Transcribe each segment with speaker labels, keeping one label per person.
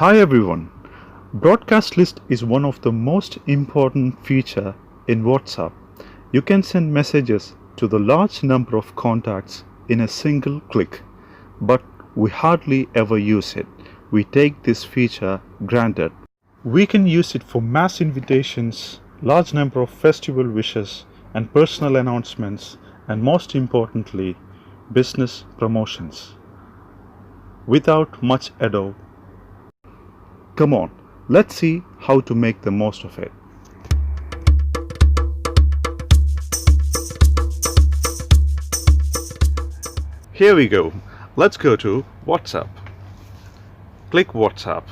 Speaker 1: Hi everyone. Broadcast list is one of the most important feature in WhatsApp. You can send messages to the large number of contacts in a single click, but we hardly ever use it. We take this feature granted. We can use it for mass invitations, large number of festival wishes and personal announcements, and most importantly, business promotions. Without much ado, come on, let's see how to make the most of it. Here we go. Let's go to WhatsApp. Click WhatsApp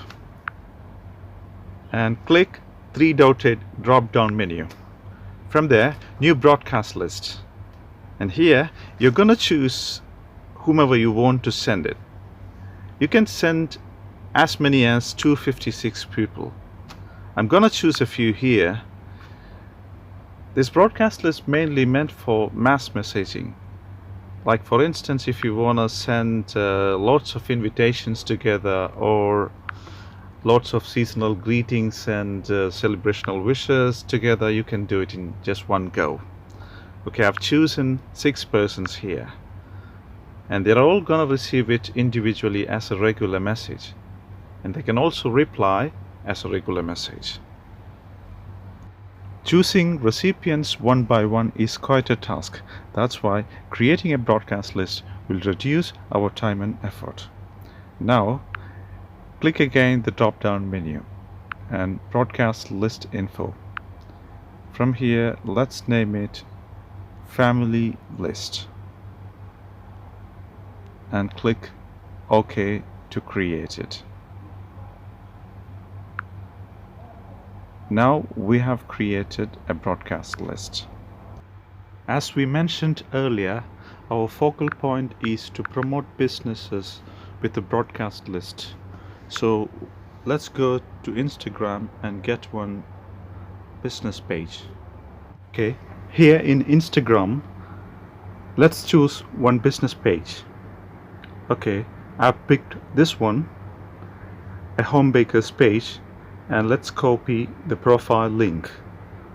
Speaker 1: and click three-dotted drop-down menu. From there, new broadcast list. And here, you're gonna choose whomever you want to send it. You can send as many as 256 people. I'm gonna choose a few here. This broadcast list mainly meant for mass messaging. Like for instance, if you wanna send lots of invitations together or lots of seasonal greetings and celebrational wishes together, you can do it in just one go. Okay, I've chosen 6 persons here, and they're all gonna receive it individually as a regular message, and they can also reply as a regular message. Choosing recipients one by one is quite a task. That's why creating a broadcast list will reduce our time and effort. Now, click again the drop-down menu and broadcast list info. From here, let's name it family list and click OK to create it. Now we have created a broadcast list. As we mentioned earlier, our focal point is to promote businesses with a broadcast list. So let's go to Instagram and get one business page. Okay, here in Instagram, let's choose one business page. Okay, I've picked this one, a home baker's page, and let's copy the profile link.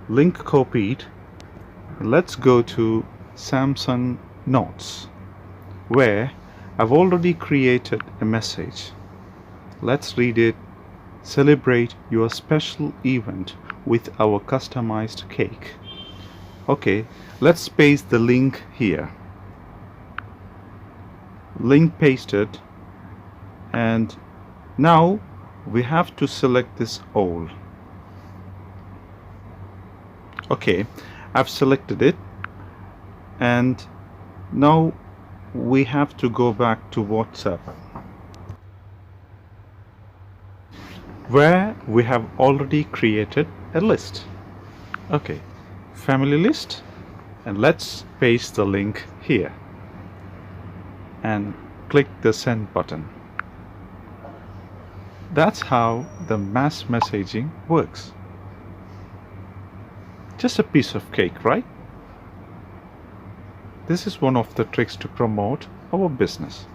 Speaker 1: Link copied. Let's go to Samsung Notes, where I've already created a message. Let's read it. Celebrate your special event with our customized cake. Okay, let's paste the link here. Link pasted, and now we have to select this all. Okay, I've selected it, and now we have to go back to WhatsApp, where we have already created a list. Okay, family list, and let's paste the link here and click the send button. That's how the mass messaging works. Just a piece of cake, right? This is one of the tricks to promote our business.